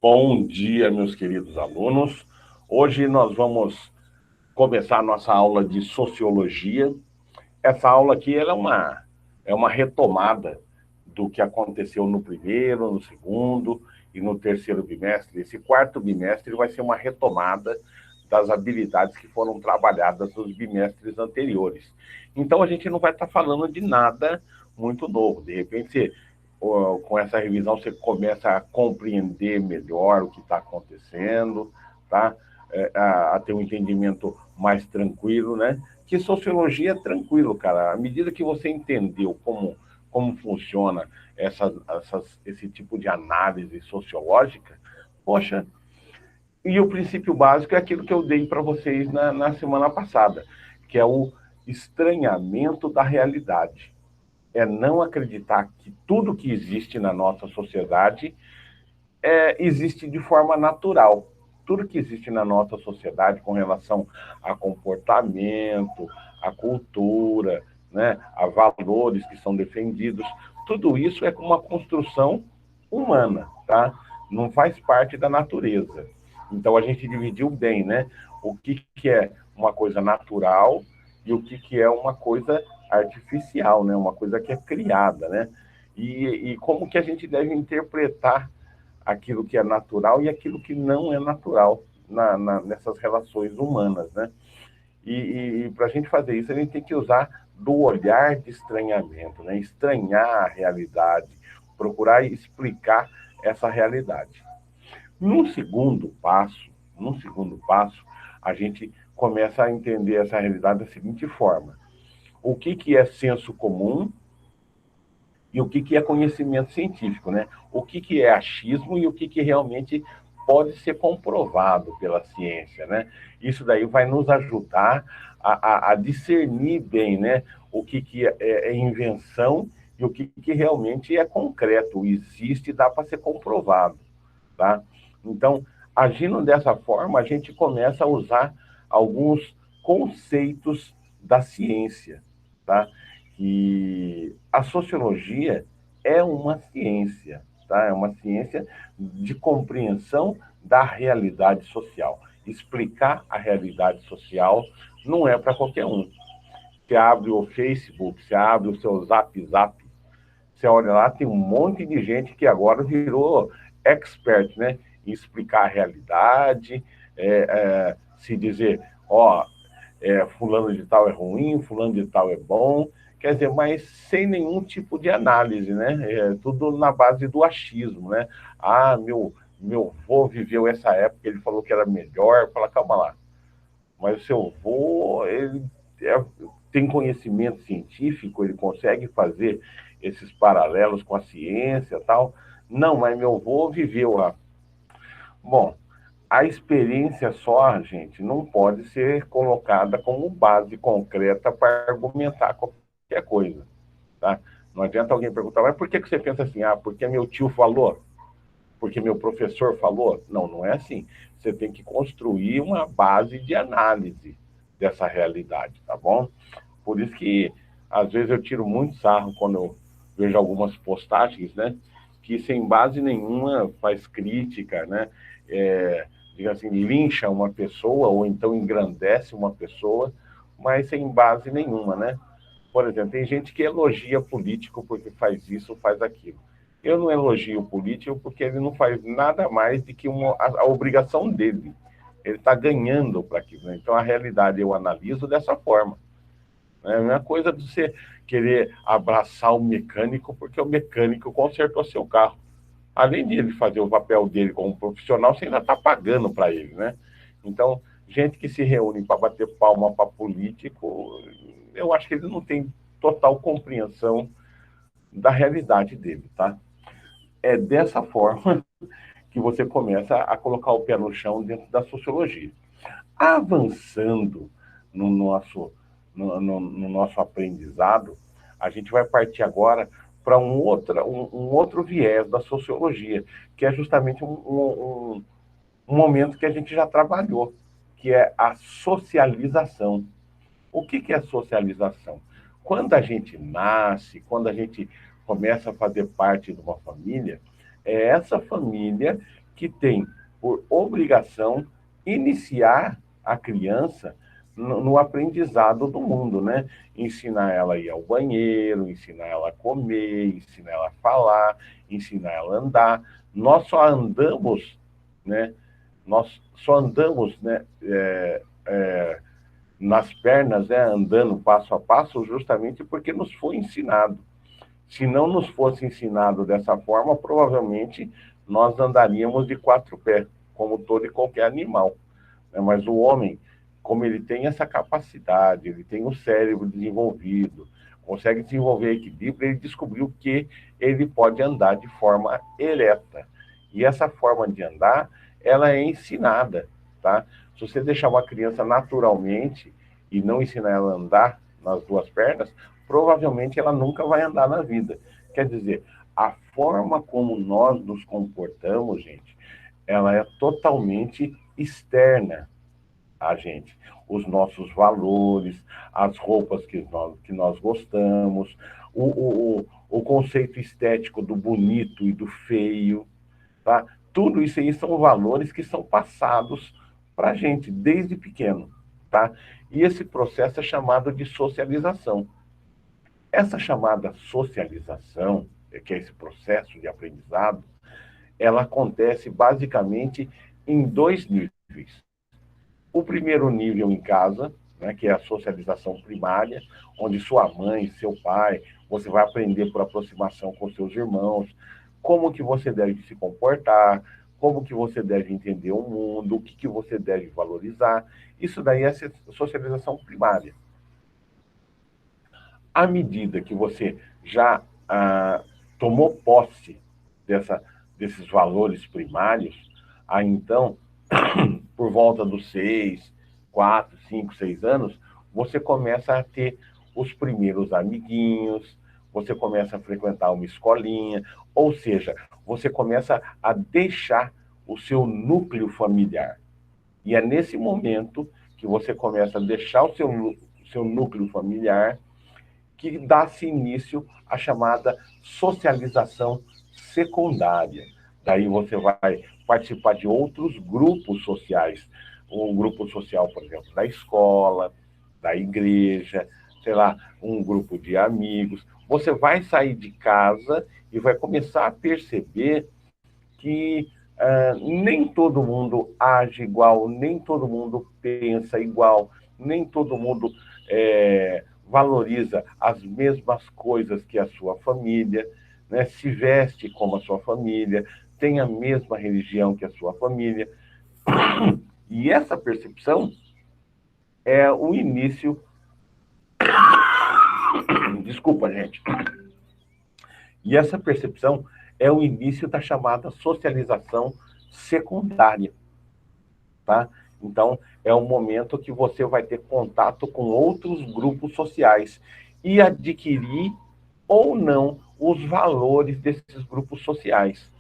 Bom dia, meus queridos alunos. Hoje nós vamos começar a nossa aula de Sociologia. Essa aula aqui ela é uma retomada do que aconteceu no primeiro, no segundo e no terceiro bimestre. Esse quarto bimestre vai ser uma retomada das habilidades que foram trabalhadas nos bimestres anteriores. Então, a gente não vai estar falando de nada muito novo. De repente, com essa revisão, você começa a compreender melhor o que está acontecendo, tá? A ter um entendimento mais tranquilo, né? Que sociologia é tranquilo, cara. À medida que você entendeu como funciona esse tipo de análise sociológica, poxa, e o princípio básico é aquilo que eu dei para vocês na semana passada, que é o estranhamento da realidade. É não acreditar que tudo que existe na nossa sociedade existe de forma natural. Tudo que existe na nossa sociedade com relação a comportamento, a cultura, né, a valores que são defendidos, tudo isso é uma construção humana, tá? Não faz parte da natureza. Então a gente dividiu bem, né? O que é uma coisa natural e o que é uma coisa artificial, né? Uma coisa que é criada, né? E como que a gente deve interpretar aquilo que é natural e aquilo que não é natural nessas relações humanas, né? E para a gente fazer isso, a gente tem que usar do olhar de estranhamento, né? Estranhar a realidade, procurar explicar essa realidade. No segundo passo, a gente começa a entender essa realidade da seguinte forma: o que é senso comum e o que é conhecimento científico, né? O que é achismo e o que realmente pode ser comprovado pela ciência, né? Isso daí vai nos ajudar a discernir bem, né? O que é invenção e o que realmente é concreto, existe e dá para ser comprovado, tá? Então, agindo dessa forma, a gente começa a usar alguns conceitos da ciência, tá? Que a sociologia é uma ciência, tá? É uma ciência de compreensão da realidade social. Explicar a realidade social não é para qualquer um. Você abre o Facebook, você abre o seu Zap, você olha lá, tem um monte de gente que agora virou expert, né? Em explicar a realidade, se dizer, ó, fulano de tal é ruim, fulano de tal é bom, quer dizer, mas sem nenhum tipo de análise, né? Tudo na base do achismo, né? Ah, meu avô viveu essa época, ele falou que era melhor. Fala, calma lá, mas o seu avô, ele tem conhecimento científico, ele consegue fazer esses paralelos com a ciência e tal. Não, mas meu avô viveu lá. Bom, a experiência só, gente, não pode ser colocada como base concreta para argumentar qualquer coisa, tá? Não adianta alguém perguntar, mas por que você pensa assim? Ah, porque meu tio falou? Porque meu professor falou? Não, não é assim. Você tem que construir uma base de análise dessa realidade, tá bom? Por isso que, às vezes, eu tiro muito sarro quando eu vejo algumas postagens, né? Que sem base nenhuma faz crítica, né? Diga assim, lincha uma pessoa ou então engrandece uma pessoa, mas sem base nenhuma, né? Por exemplo, tem gente que elogia político porque faz isso, faz aquilo. Eu não elogio o político porque ele não faz nada mais do que a obrigação dele. Ele está ganhando para aquilo, né? Então, a realidade eu analiso dessa forma. É a mesma coisa de você querer abraçar o mecânico porque o mecânico consertou seu carro. Além de ele fazer o papel dele como profissional, você ainda está pagando para ele, né? Então, gente que se reúne para bater palma para político, eu acho que ele não tem total compreensão da realidade dele, tá? É dessa forma que você começa a colocar o pé no chão dentro da sociologia. Avançando no no nosso aprendizado, a gente vai partir agora para um outro viés da sociologia, que é justamente um momento que a gente já trabalhou, que é a socialização. O que é socialização? Quando a gente nasce, quando a gente começa a fazer parte de uma família, É essa família que tem por obrigação iniciar a criança no aprendizado do mundo, né? Ensinar ela a ir ao banheiro, ensinar ela a comer, ensinar ela a falar, ensinar ela a andar. Nós só andamos, né? Nós só andamos, né? Nas pernas, né? Andando passo a passo, justamente porque nos foi ensinado. Se não nos fosse ensinado dessa forma, provavelmente nós andaríamos de quatro pés, como todo e qualquer animal. Mas o homem, como ele tem essa capacidade, ele tem o cérebro desenvolvido, consegue desenvolver equilíbrio, ele descobriu que ele pode andar de forma ereta. E essa forma de andar, ela é ensinada, tá? Se você deixar uma criança naturalmente e não ensinar ela a andar nas duas pernas, provavelmente ela nunca vai andar na vida. Quer dizer, a forma como nós nos comportamos, gente, ela é totalmente externa a gente. Os nossos valores, as roupas que nós gostamos, o conceito estético do bonito e do feio, tá? Tudo isso aí são valores que são passados para a gente desde pequeno, tá? E esse processo é chamado de socialização. Essa chamada socialização, que é esse processo de aprendizado, ela acontece basicamente em dois níveis. O primeiro nível em casa, né, que é a socialização primária, onde sua mãe, seu pai, você vai aprender por aproximação com seus irmãos, como que você deve se comportar, como que você deve entender o mundo, o que, que você deve valorizar. Isso daí é a socialização primária. À medida que você já tomou posse dessa, desses valores primários, aí então, por volta dos 6, 4, 5, 6 anos, você começa a ter os primeiros amiguinhos, você começa a frequentar uma escolinha, ou seja, você começa a deixar o seu núcleo familiar. E é nesse momento que você começa a deixar o seu núcleo familiar que dá-se início à chamada socialização secundária. Daí você vai participar de outros grupos sociais. Um grupo social, por exemplo, da escola, da igreja, sei lá, um grupo de amigos. Você vai sair de casa e vai começar a perceber que nem todo mundo age igual, nem todo mundo pensa igual, nem todo mundo valoriza as mesmas coisas que a sua família, né? Se veste como a sua família, tem a mesma religião que a sua família. E essa percepção é o início. Desculpa, gente. E essa percepção é o início da chamada socialização secundária, tá? Então, é o momento que você vai ter contato com outros grupos sociais e adquirir ou não os valores desses grupos sociais.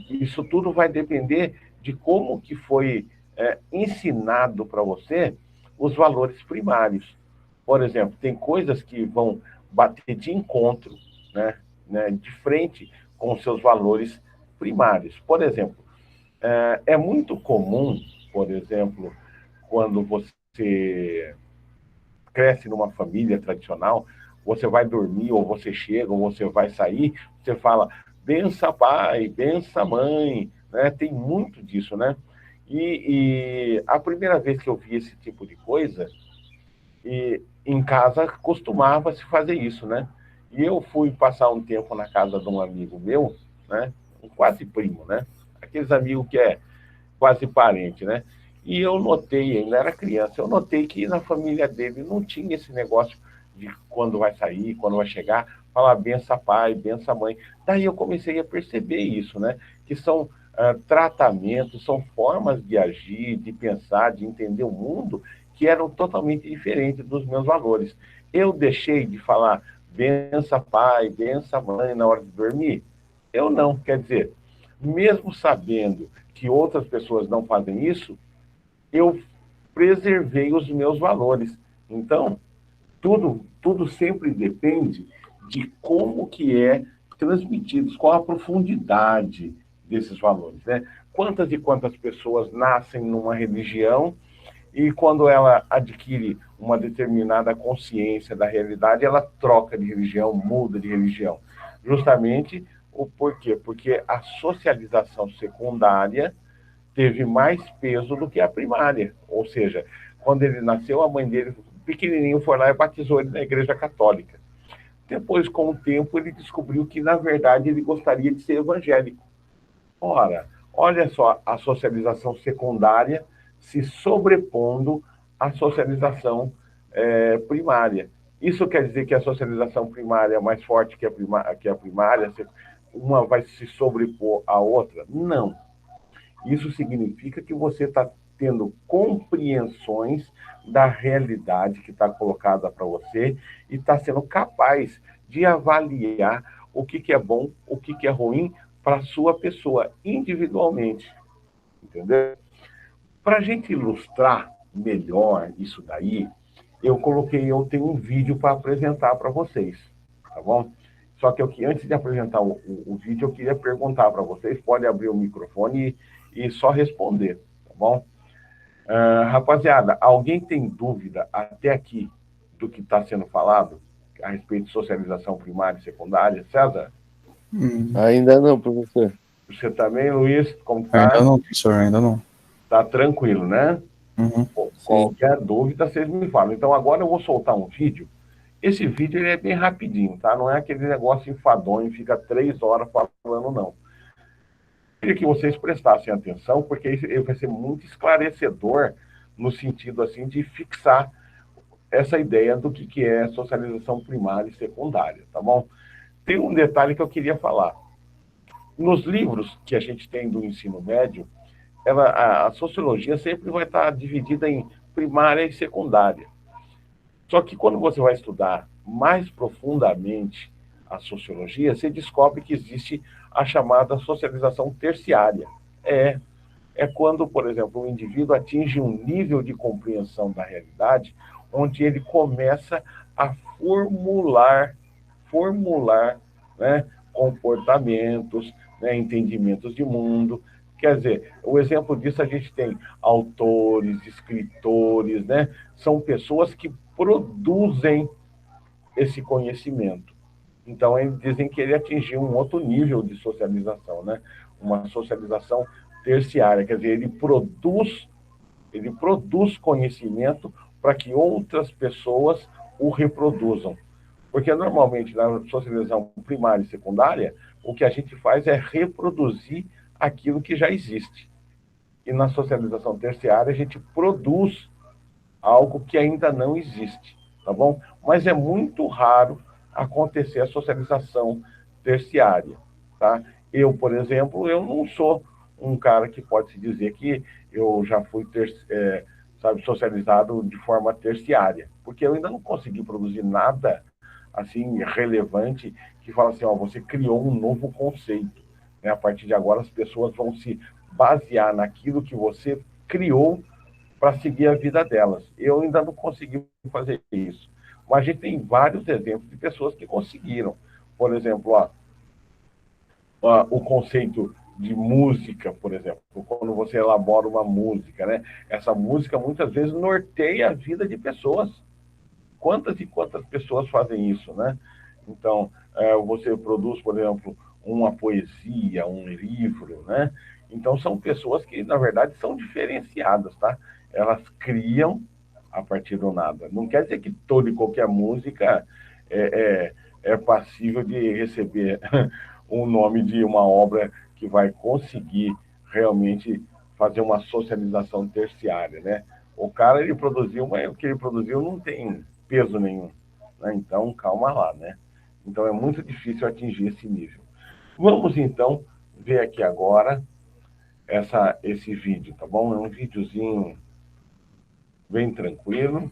Isso tudo vai depender de como que foi ensinado para você os valores primários. Por exemplo, tem coisas que vão bater de encontro, né, de frente com os seus valores primários. Por exemplo, é muito comum, por exemplo, quando você cresce numa família tradicional, você vai dormir, ou você chega, ou você vai sair, você fala, bença pai, bença mãe, né? Tem muito disso, né? E a primeira vez que eu vi esse tipo de coisa, em casa costumava se fazer isso, né? E eu fui passar um tempo na casa de um amigo meu, né? Um quase primo, né? Aqueles amigos que é quase parente, né? E eu notei, ainda era criança, eu notei que na família dele não tinha esse negócio de quando vai sair, quando vai chegar, falar bença pai, bença mãe. Daí eu comecei a perceber isso, né? Que são tratamentos, são formas de agir, de pensar, de entender o mundo que eram totalmente diferentes dos meus valores. Eu deixei de falar bença pai, bença mãe na hora de dormir? Eu não, quer dizer, mesmo sabendo que outras pessoas não fazem isso, eu preservei os meus valores. Então, tudo sempre depende de como que é transmitidos, qual a profundidade desses valores, né? Quantas e quantas pessoas nascem numa religião e quando ela adquire uma determinada consciência da realidade, ela troca de religião, muda de religião. Justamente o porquê? Porque a socialização secundária teve mais peso do que a primária. Ou seja, quando ele nasceu, a mãe dele, pequenininho, foi lá e batizou ele na Igreja Católica. Depois, com o tempo, ele descobriu que, na verdade, ele gostaria de ser evangélico. Ora, olha só a socialização secundária se sobrepondo à socialização primária. Isso quer dizer que a socialização primária é mais forte que a primária? Uma vai se sobrepor à outra? Não. Isso significa que você está tendo compreensões da realidade que está colocada para você e está sendo capaz de avaliar o que é bom, o que é ruim para a sua pessoa, individualmente. Entendeu? Para a gente ilustrar melhor isso daí, eu tenho um vídeo para apresentar para vocês, tá bom? Só que antes de apresentar o vídeo, eu queria perguntar para vocês, pode abrir o microfone e só responder, tá bom? Rapaziada, alguém tem dúvida até aqui do que está sendo falado a respeito de socialização primária e secundária? César? Ainda não, professor. Você também, Luiz? Como está? Ainda não, professor, ainda não. Tá tranquilo, né? Uhum. Qualquer dúvida, vocês me falam. Então, agora eu vou soltar um vídeo. Esse vídeo ele é bem rapidinho, tá? Não é aquele negócio enfadonho, fica 3 horas falando, não. Eu queria que vocês prestassem atenção, porque ele vai ser muito esclarecedor no sentido, assim, de fixar essa ideia do que é socialização primária e secundária, tá bom? Tem um detalhe que eu queria falar. Nos livros que a gente tem do ensino médio, a sociologia sempre vai estar dividida em primária e secundária. Só que quando você vai estudar mais profundamente a sociologia, você descobre que existe a chamada socialização terciária. É quando, por exemplo, o indivíduo atinge um nível de compreensão da realidade onde ele começa a formular, né, comportamentos, né, entendimentos de mundo. Quer dizer, o exemplo disso a gente tem autores, escritores, né? São pessoas que produzem esse conhecimento. Então, eles dizem que ele atingiu um outro nível de socialização, né? Uma socialização terciária, quer dizer, ele produz conhecimento para que outras pessoas o reproduzam. Porque, normalmente, na socialização primária e secundária, o que a gente faz é reproduzir aquilo que já existe. E na socialização terciária, a gente produz algo que ainda não existe, tá bom? Mas é muito raro acontecer a socialização terciária, tá? Eu, por exemplo, eu não sou um cara que pode se dizer que eu já fui socializado de forma terciária, porque eu ainda não consegui produzir nada assim relevante que fala assim, ó, você criou um novo conceito, né? A partir de agora as pessoas vão se basear naquilo que você criou para seguir a vida delas. Eu ainda não consegui fazer isso. Mas a gente tem vários exemplos de pessoas que conseguiram. Por exemplo, o conceito de música, por exemplo, quando você elabora uma música, né? Essa música muitas vezes norteia a vida de pessoas. Quantas e quantas pessoas fazem isso, né? Então, você produz, por exemplo, uma poesia, um livro, né? Então, são pessoas que, na verdade, são diferenciadas, tá? Elas criam a partir do nada. Não quer dizer que toda e qualquer música é passível de receber o nome de uma obra que vai conseguir realmente fazer uma socialização terciária, né? O cara, ele produziu, mas o que ele produziu não tem peso nenhum, né? Então, calma lá, né? Então, é muito difícil atingir esse nível. Vamos, então, ver aqui agora esse vídeo, tá bom? É um videozinho bem tranquilo.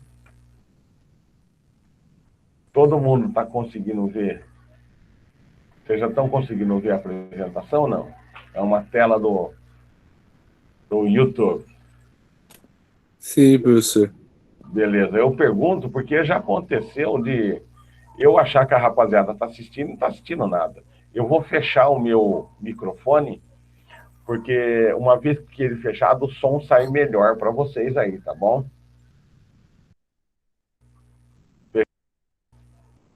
Todo mundo está conseguindo ver? Vocês já estão conseguindo ver a apresentação ou não? É uma tela do YouTube. Sim, professor. Beleza, eu pergunto porque já aconteceu de eu achar que a rapaziada está assistindo e não está assistindo nada. Eu vou fechar o meu microfone, porque uma vez que ele fechado, o som sai melhor para vocês aí, tá bom?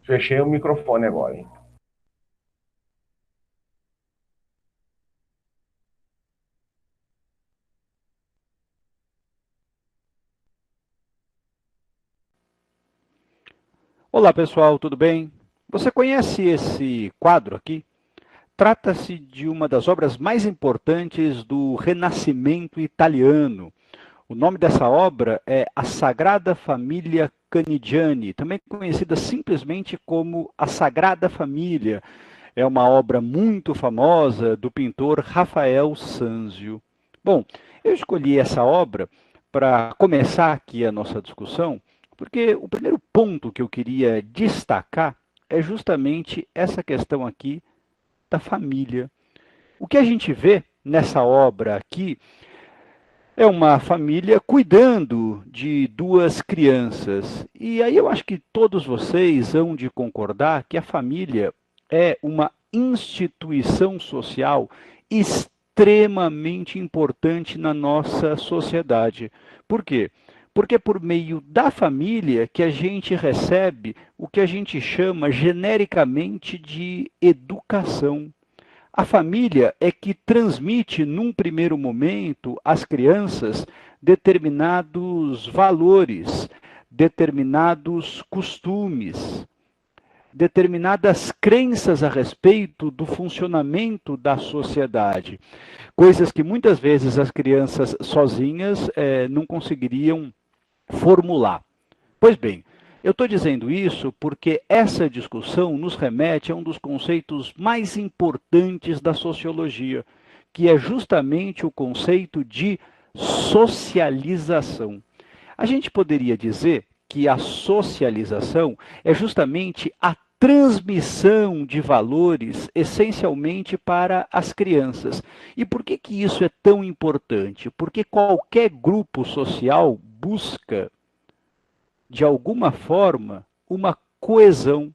Fechei o microfone agora, hein? Olá pessoal, tudo bem? Você conhece esse quadro aqui? Trata-se de uma das obras mais importantes do Renascimento italiano. O nome dessa obra é A Sagrada Família Canigiani, também conhecida simplesmente como A Sagrada Família. É uma obra muito famosa do pintor Rafael Sanzio. Bom, eu escolhi essa obra para começar aqui a nossa discussão, porque o primeiro ponto que eu queria destacar é justamente essa questão aqui da família. O que a gente vê nessa obra aqui é uma família cuidando de duas crianças. E aí eu acho que todos vocês hão de concordar que a família é uma instituição social extremamente importante na nossa sociedade. Por quê? Porque é por meio da família que a gente recebe o que a gente chama genericamente de educação. A família é que transmite, num primeiro momento, às crianças determinados valores, determinados costumes, determinadas crenças a respeito do funcionamento da sociedade. Coisas que muitas vezes as crianças sozinhas não conseguiriam formular. Pois bem, eu estou dizendo isso porque essa discussão nos remete a um dos conceitos mais importantes da sociologia, que é justamente o conceito de socialização. A gente poderia dizer que a socialização é justamente a transmissão de valores essencialmente para as crianças. E por que que isso é tão importante? Porque qualquer grupo social busca de alguma forma, uma coesão.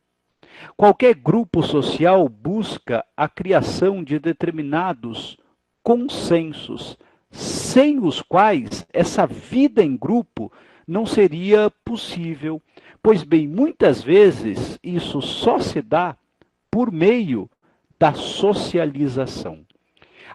Qualquer grupo social busca a criação de determinados consensos, sem os quais essa vida em grupo não seria possível. Pois bem, muitas vezes isso só se dá por meio da socialização.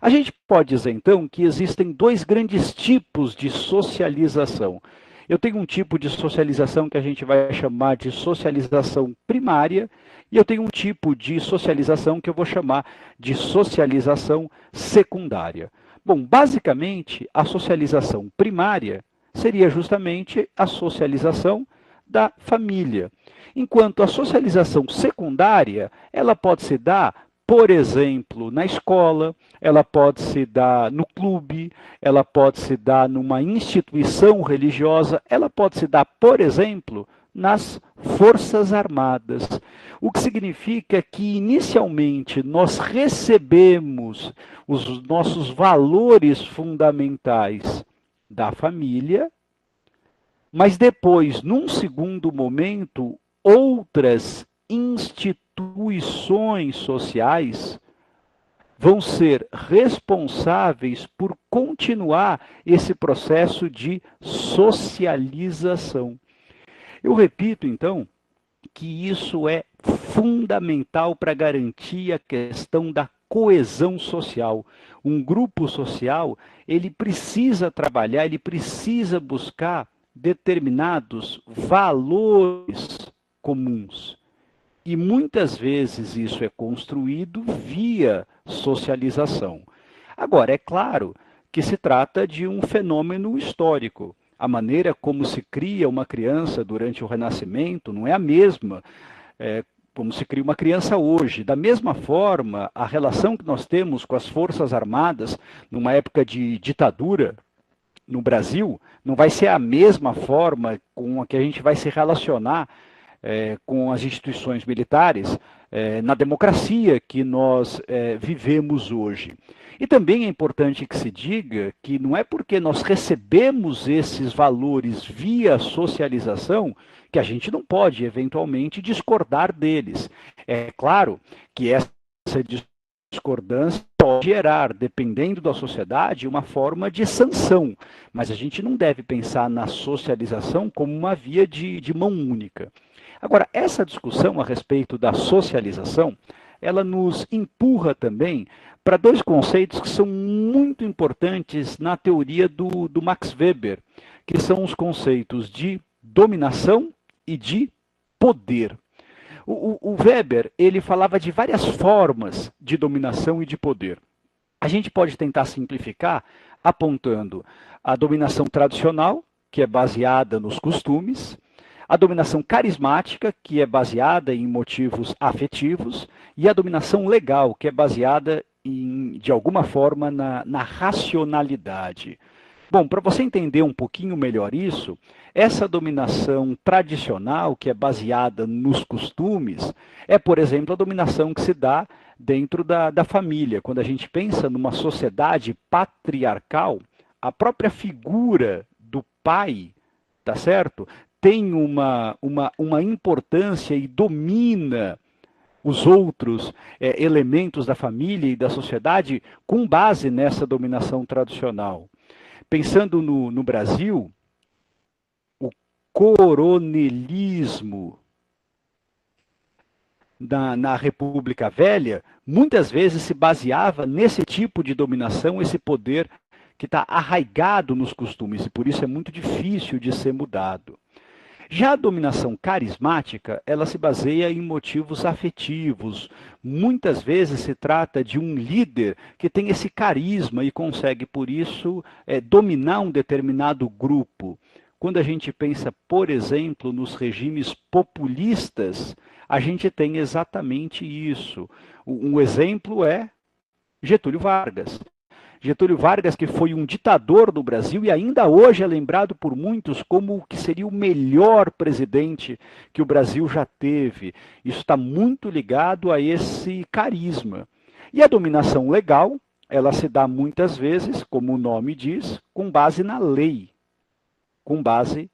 A gente pode dizer, então, que existem dois grandes tipos de socialização. Eu tenho um tipo de socialização que a gente vai chamar de socialização primária, e eu tenho um tipo de socialização que eu vou chamar de socialização secundária. Bom, basicamente, a socialização primária seria justamente a socialização da família. Enquanto a socialização secundária, ela pode se dar, por exemplo, na escola, ela pode se dar no clube, ela pode se dar numa instituição religiosa, ela pode se dar, por exemplo, nas Forças Armadas. O que significa que, inicialmente, nós recebemos os nossos valores fundamentais da família, mas depois, num segundo momento, outras instituições sociais vão ser responsáveis por continuar esse processo de socialização. Eu repito, então, que isso é fundamental para garantir a questão da coesão social. Um grupo social, ele precisa trabalhar, ele precisa buscar determinados valores comuns. E muitas vezes isso é construído via socialização. Agora, é claro que se trata de um fenômeno histórico. A maneira como se cria uma criança durante o Renascimento não é a mesma como se cria uma criança hoje. Da mesma forma, a relação que nós temos com as Forças Armadas numa época de ditadura no Brasil não vai ser a mesma forma com a que a gente vai se relacionar com as instituições militares na democracia que nós vivemos hoje. E também é importante que se diga que não é porque nós recebemos esses valores via socialização que a gente não pode, eventualmente, discordar deles. É claro que essa discordância pode gerar, dependendo da sociedade, uma forma de sanção. Mas a gente não deve pensar na socialização como uma via de mão única. Agora, essa discussão a respeito da socialização, ela nos empurra também para dois conceitos que são muito importantes na teoria do Max Weber, que são os conceitos de dominação e de poder. O Weber, ele falava de várias formas de dominação e de poder. A gente pode tentar simplificar apontando a dominação tradicional, que é baseada nos costumes, a dominação carismática, que é baseada em motivos afetivos, e a dominação legal, que é baseada, de alguma forma, na racionalidade. Bom, para você entender um pouquinho melhor isso, essa dominação tradicional, que é baseada nos costumes, é, por exemplo, a dominação que se dá dentro da família. Quando a gente pensa numa sociedade patriarcal, a própria figura do pai, tá certo? Tem uma importância e domina os outros elementos da família e da sociedade com base nessa dominação tradicional. Pensando no Brasil, o coronelismo na República Velha, muitas vezes se baseava nesse tipo de dominação, esse poder que está arraigado nos costumes, e por isso é muito difícil de ser mudado. Já a dominação carismática, ela se baseia em motivos afetivos. Muitas vezes se trata de um líder que tem esse carisma e consegue, por isso, dominar um determinado grupo. Quando a gente pensa, por exemplo, nos regimes populistas, a gente tem exatamente isso. Um exemplo é Getúlio Vargas. Getúlio Vargas, que foi um ditador do Brasil e ainda hoje é lembrado por muitos como o que seria o melhor presidente que o Brasil já teve. Isso está muito ligado a esse carisma. E a dominação legal, ela se dá muitas vezes, como o nome diz, com base na lei, com base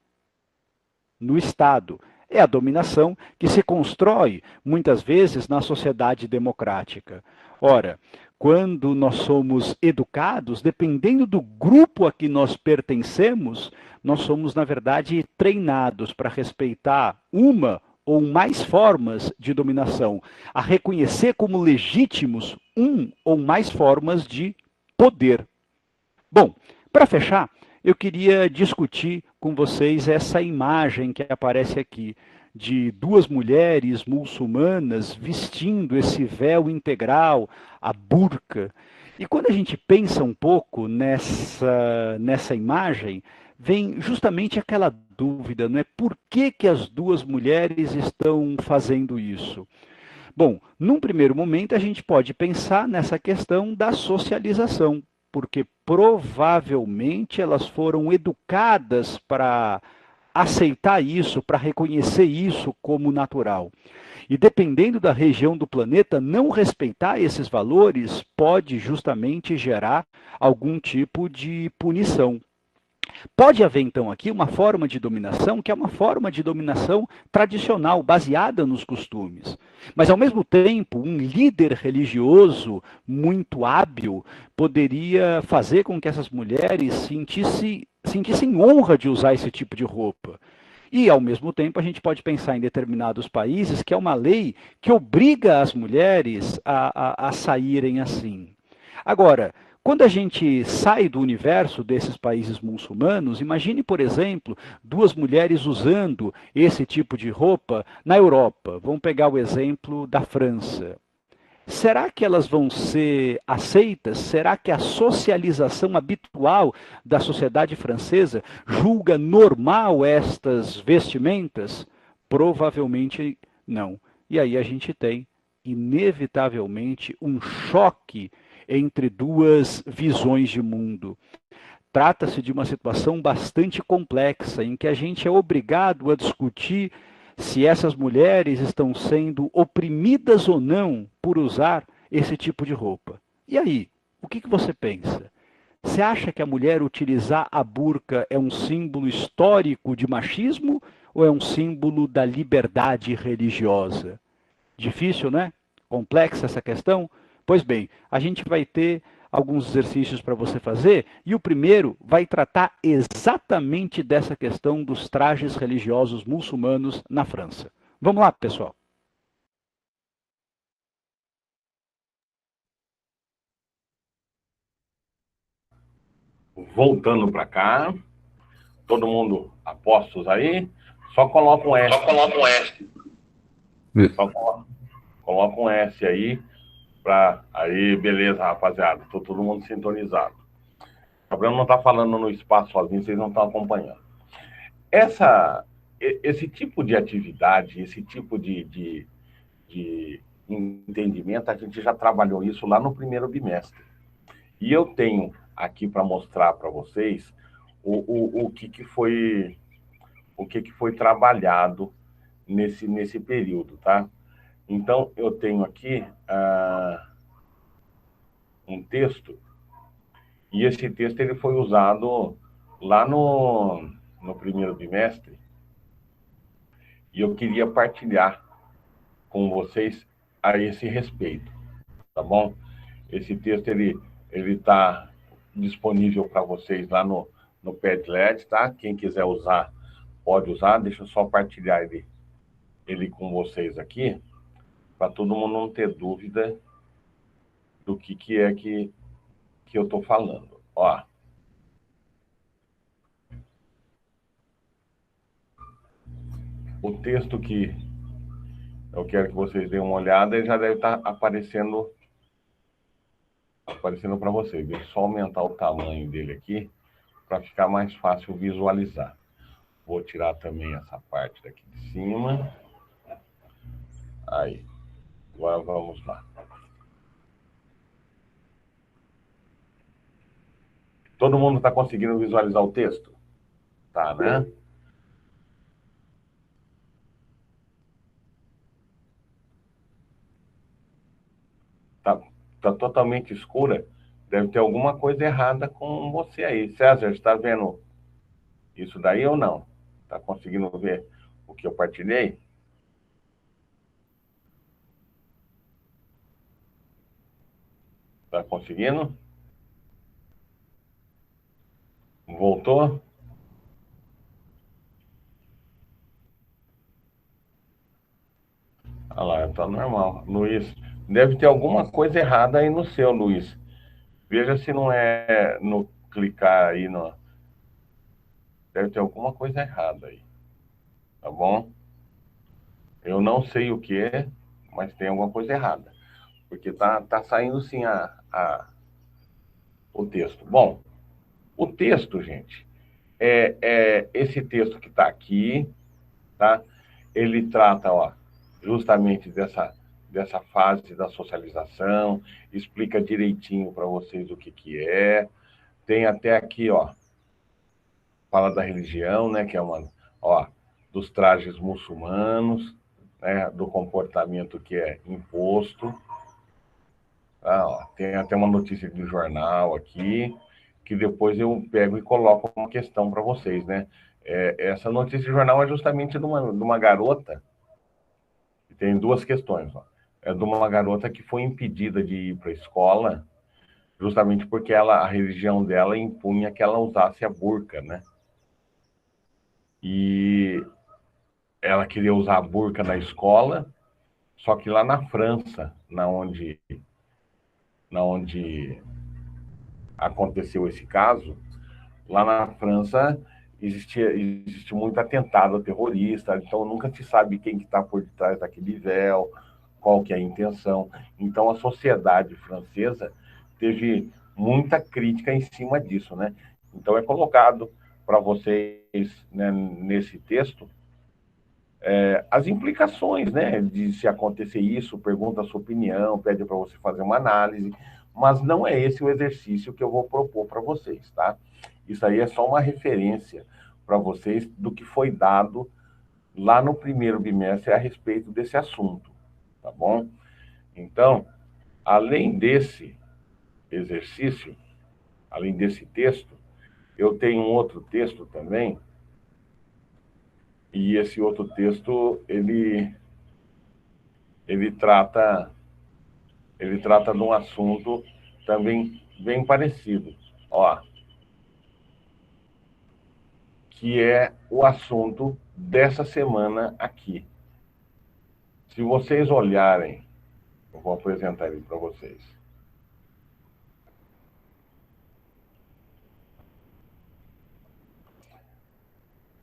no Estado. É a dominação que se constrói, muitas vezes, na sociedade democrática. Ora, quando nós somos educados, dependendo do grupo a que nós pertencemos, nós somos, na verdade, treinados para respeitar uma ou mais formas de dominação, a reconhecer como legítimos um ou mais formas de poder. Bom, para fechar, eu queria discutir com vocês essa imagem que aparece aqui, de duas mulheres muçulmanas vestindo esse véu integral, a burca. E quando a gente pensa um pouco nessa imagem, vem justamente aquela dúvida, não é? Por que as duas mulheres estão fazendo isso? Bom, num primeiro momento a gente pode pensar nessa questão da socialização, porque provavelmente elas foram educadas para aceitar isso, para reconhecer isso como natural. E dependendo da região do planeta, não respeitar esses valores pode justamente gerar algum tipo de punição. Pode haver, então, aqui uma forma de dominação que é uma forma de dominação tradicional, baseada nos costumes. Mas, ao mesmo tempo, um líder religioso muito hábil poderia fazer com que essas mulheres sentissem honra de usar esse tipo de roupa. E, ao mesmo tempo, a gente pode pensar em determinados países que é uma lei que obriga as mulheres a saírem assim. Agora, quando a gente sai do universo desses países muçulmanos, imagine, por exemplo, duas mulheres usando esse tipo de roupa na Europa. Vamos pegar o exemplo da França. Será que elas vão ser aceitas? Será que a socialização habitual da sociedade francesa julga normal estas vestimentas? Provavelmente não. E aí a gente tem, inevitavelmente, um choque entre duas visões de mundo. Trata-se de uma situação bastante complexa, em que a gente é obrigado a discutir se essas mulheres estão sendo oprimidas ou não por usar esse tipo de roupa. E aí, o que você pensa? Você acha que a mulher utilizar a burca é um símbolo histórico de machismo ou é um símbolo da liberdade religiosa? Difícil, né? complexa essa questão? Pois bem, a gente vai ter alguns exercícios para você fazer, e o primeiro vai tratar exatamente dessa questão dos trajes religiosos muçulmanos na França. Vamos lá, pessoal. Voltando para cá, todo mundo a postos aí, só coloca um S. Só coloca um S. Só coloca um S aí, aí, beleza, rapaziada, tô todo mundo sintonizado. O problema não tá falando no espaço sozinho, vocês não estão acompanhando. Esse tipo de atividade, esse tipo de entendimento, a gente já trabalhou isso lá no primeiro bimestre. E eu tenho aqui para mostrar para vocês o que foi trabalhado nesse período, tá? Então, eu tenho aqui um texto, e esse texto ele foi usado lá no primeiro bimestre, e eu queria partilhar com vocês a esse respeito, tá bom? Esse texto, ele está disponível para vocês lá no Padlet, tá? Quem quiser usar, pode usar. Deixa eu só partilhar ele com vocês aqui, para todo mundo não ter dúvida do que é que eu estou falando. Ó. O texto que eu quero que vocês deem uma olhada, ele já deve estar aparecendo para vocês. Deixa eu só aumentar o tamanho dele aqui, para ficar mais fácil visualizar. Vou tirar também essa parte daqui de cima. Aí. Agora vamos lá. Todo mundo está conseguindo visualizar o texto? Tá, né? Tá totalmente escura. Deve ter alguma coisa errada com você aí. César, está vendo isso daí ou não? Está conseguindo ver o que eu partilhei? Está conseguindo? Voltou? Olha lá, está normal. Luiz, deve ter alguma coisa errada aí no seu, Luiz. Veja se não é no clicar aí no... Deve ter alguma coisa errada aí. Tá bom? Eu não sei o que é, mas tem alguma coisa errada. Porque tá saindo sim o texto. Bom, o texto, gente, esse texto que está aqui, tá? Ele trata, ó, justamente dessa fase da socialização, explica direitinho para vocês o que é. Tem até aqui, ó, fala da religião, né, que é ó, dos trajes muçulmanos, né, do comportamento que é imposto. Ó, tem até uma notícia de jornal aqui, que depois eu pego e coloco uma questão para vocês, né? Essa notícia de jornal é justamente de uma garota, que tem duas questões, ó. É de uma garota que foi impedida de ir para a escola, justamente porque a religião dela impunha que ela usasse a burca, né? E ela queria usar a burca na escola, só que lá na França, onde aconteceu esse caso, lá na França existe muito atentado terrorista, então nunca se sabe quem que está por detrás daquele véu, qual que é a intenção. Então a sociedade francesa teve muita crítica em cima disso, né? Então é colocado para vocês, né, nesse texto, as implicações, né, de se acontecer isso, pergunta a sua opinião, pede para você fazer uma análise, mas não é esse o exercício que eu vou propor para vocês, tá? Isso aí é só uma referência para vocês do que foi dado lá no primeiro bimestre a respeito desse assunto, tá bom? Então, além desse exercício, além desse texto, eu tenho um outro texto também, e esse outro texto, ele trata ele trata de um assunto também bem parecido, ó, que é o assunto dessa semana aqui. Se vocês olharem, eu vou apresentar ele para vocês.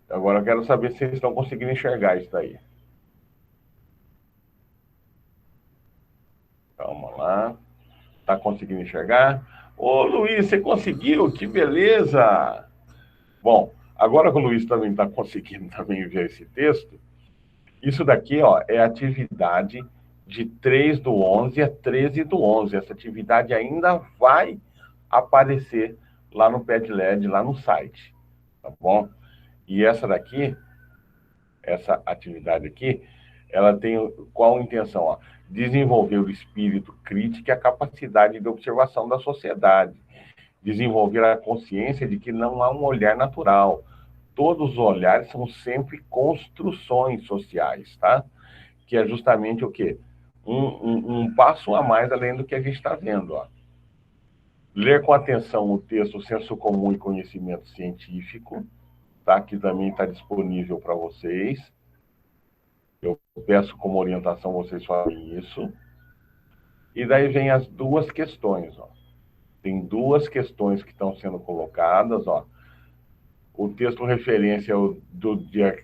Agora eu quero saber se vocês estão conseguindo enxergar isso daí. Calma lá. Está conseguindo enxergar? Ô, Luiz, você conseguiu? Que beleza! Bom, agora que o Luiz também está conseguindo também ver esse texto, isso daqui, ó, é a atividade de 3/11 a 13/11. Essa atividade ainda vai aparecer lá no Padlet, lá no site, tá bom? E essa daqui, essa atividade aqui, ela tem qual intenção? Ó? Desenvolver o espírito crítico e a capacidade de observação da sociedade. Desenvolver a consciência de que não há um olhar natural. Todos os olhares são sempre construções sociais, tá? Que é justamente o quê? Um passo a mais além do que a gente está vendo, ó. Ler com atenção o texto Senso Comum e Conhecimento Científico, tá? Que também está disponível para vocês. Eu peço como orientação vocês fazem isso. E daí vem as duas questões, ó. Tem duas questões que estão sendo colocadas, ó. O texto referência é o do dia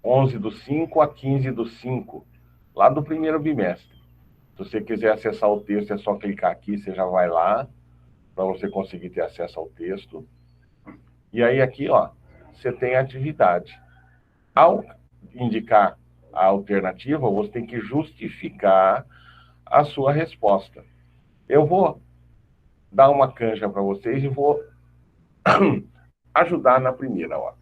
11/5 a 15/5, lá do primeiro bimestre. Se você quiser acessar o texto, é só clicar aqui, você já vai lá, para você conseguir ter acesso ao texto. E aí aqui, ó, você tem a atividade. Ao indicar a alternativa, você tem que justificar a sua resposta. Eu vou dar uma canja para vocês e vou ajudar na primeira, ó.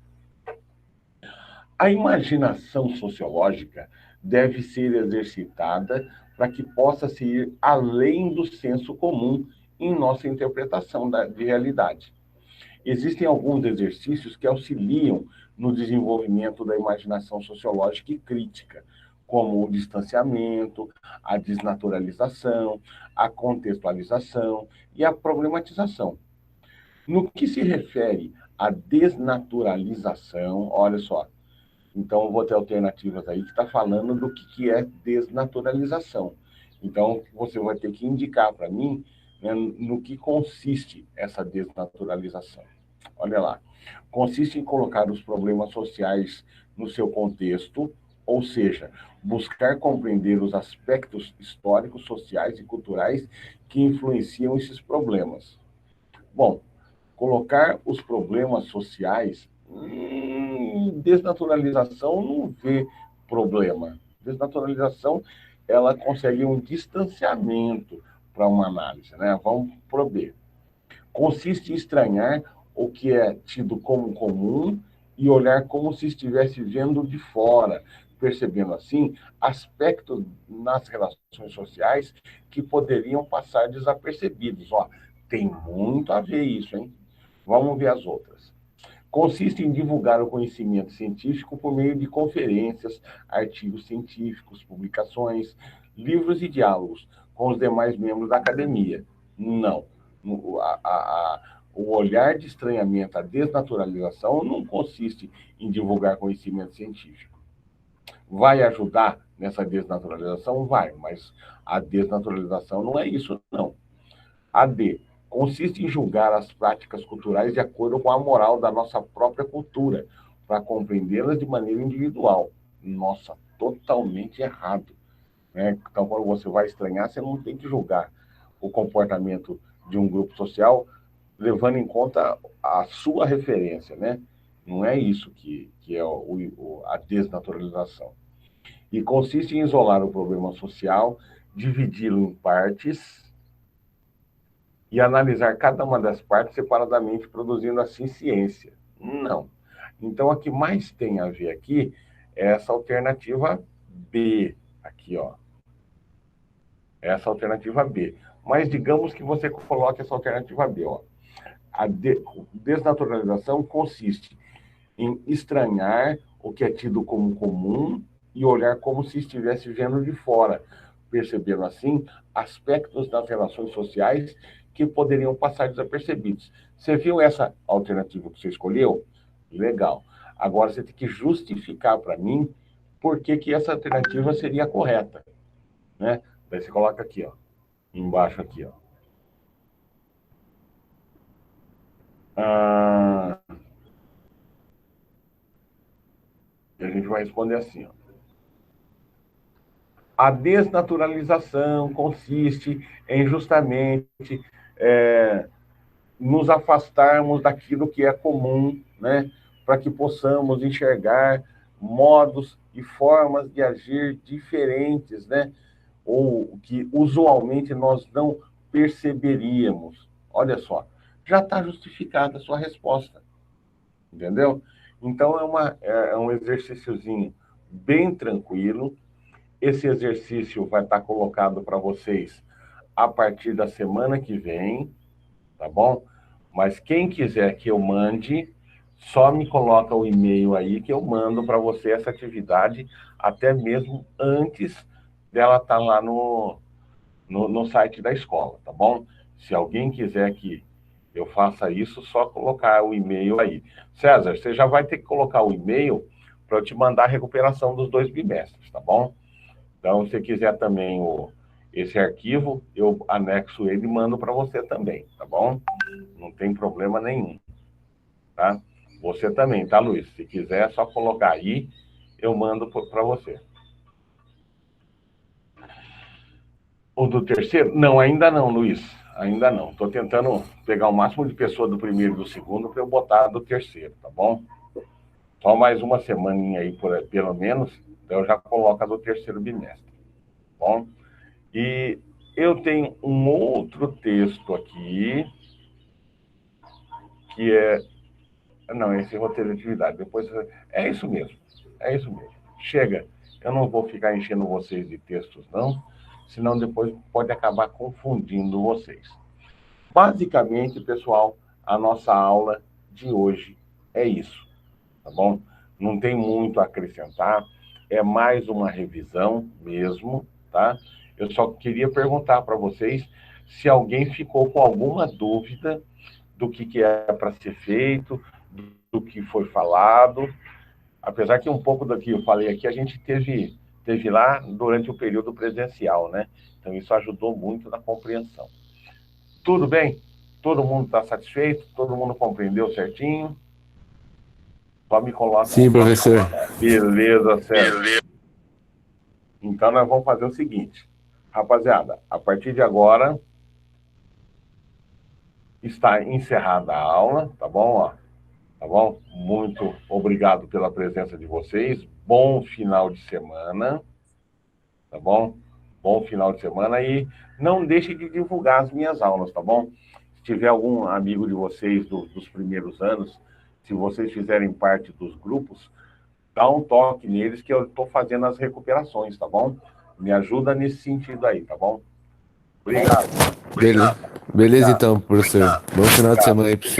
A imaginação sociológica deve ser exercitada para que possa se ir além do senso comum em nossa interpretação de realidade. Existem alguns exercícios que auxiliam no desenvolvimento da imaginação sociológica e crítica, como o distanciamento, a desnaturalização, a contextualização e a problematização. No que se refere à desnaturalização, olha só, então eu vou ter alternativas aí que está falando do que é desnaturalização. Então, você vai ter que indicar para mim, né, no que consiste essa desnaturalização. Olha lá. Consiste em colocar os problemas sociais no seu contexto, ou seja, buscar compreender os aspectos históricos, sociais e culturais que influenciam esses problemas. Bom, colocar os problemas sociais, desnaturalização não vê problema. Desnaturalização, ela consegue um distanciamento para uma análise, né? Vamos pro B. Consiste em estranhar o que é tido como comum e olhar como se estivesse vendo de fora, percebendo assim aspectos nas relações sociais que poderiam passar desapercebidos. Ó, tem muito a ver isso, hein? Vamos ver as outras. Consiste em divulgar o conhecimento científico por meio de conferências, artigos científicos, publicações, livros e diálogos com os demais membros da academia. Não. O olhar de estranhamento, a desnaturalização, não consiste em divulgar conhecimento científico. Vai ajudar nessa desnaturalização? Vai, mas a desnaturalização não é isso, não. A D. Consiste em julgar as práticas culturais de acordo com a moral da nossa própria cultura, para compreendê-las de maneira individual. Nossa, totalmente errado, né? Então, quando você vai estranhar, você não tem que julgar o comportamento de um grupo social levando em conta a sua referência, né? Não é isso que é a desnaturalização. E consiste em isolar o problema social, dividi-lo em partes e analisar cada uma das partes separadamente, produzindo assim ciência. Não. Então, a que mais tem a ver aqui é essa alternativa B, aqui, ó. Essa alternativa B. Mas digamos que você coloque essa alternativa B, ó. A desnaturalização consiste em estranhar o que é tido como comum e olhar como se estivesse vendo de fora, perceberam assim aspectos das relações sociais que poderiam passar desapercebidos. Você viu essa alternativa que você escolheu? Legal. Agora você tem que justificar para mim por que essa alternativa seria correta, né? Daí você coloca aqui, ó, embaixo aqui, ó. E a gente vai responder assim, ó. A desnaturalização consiste em justamente nos afastarmos daquilo que é comum, né, para que possamos enxergar modos e formas de agir diferentes, né, ou que usualmente nós não perceberíamos. Olha só, já está justificada a sua resposta, entendeu? Então é um exercíciozinho bem tranquilo. Esse exercício vai estar colocado para vocês a partir da semana que vem, tá bom? Mas quem quiser que eu mande, só me coloca o e-mail aí que eu mando para você essa atividade, até mesmo antes dela estar lá no site da escola, tá bom? Se alguém quiser que eu faça isso, só colocar o e-mail aí. César, você já vai ter que colocar o e-mail para eu te mandar a recuperação dos 2 bimestres, tá bom? Então, se você quiser também esse arquivo, eu anexo ele e mando para você também, tá bom? Não tem problema nenhum, tá? Você também, tá, Luiz? Se quiser, é só colocar aí, eu mando para você. O do terceiro? Não, ainda não, Luiz. Ainda não. Estou tentando pegar o máximo de pessoas do primeiro e do segundo para eu botar do terceiro, tá bom? Só mais uma semaninha aí, pelo menos, então eu já coloco a do terceiro bimestre, tá bom? E eu tenho um outro texto aqui, que é... Não, esse é roteiro de atividade. Depois... É isso mesmo. É isso mesmo. Chega. Eu não vou ficar enchendo vocês de textos, não, senão depois pode acabar confundindo vocês. Basicamente, pessoal, a nossa aula de hoje é isso, tá bom? Não tem muito a acrescentar, é mais uma revisão mesmo, tá? Eu só queria perguntar para vocês se alguém ficou com alguma dúvida do que é para ser feito, do que foi falado. Apesar que um pouco do que eu falei aqui, a gente teve lá durante o período presencial, né? Então, isso ajudou muito na compreensão. Tudo bem? Todo mundo está satisfeito? Todo mundo compreendeu certinho? Só me coloca... Sim, professor. Beleza, Sérgio. Então, nós vamos fazer o seguinte. Rapaziada, a partir de agora, está encerrada a aula, tá bom? Ó, tá bom? Muito obrigado pela presença de vocês. Bom final de semana, tá bom? Bom final de semana e não deixe de divulgar as minhas aulas, tá bom? Se tiver algum amigo de vocês dos primeiros anos, se vocês fizerem parte dos grupos, dá um toque neles que eu estou fazendo as recuperações, tá bom? Me ajuda nesse sentido aí, tá bom? Obrigado. Beleza então, professor. Bom final de semana aí para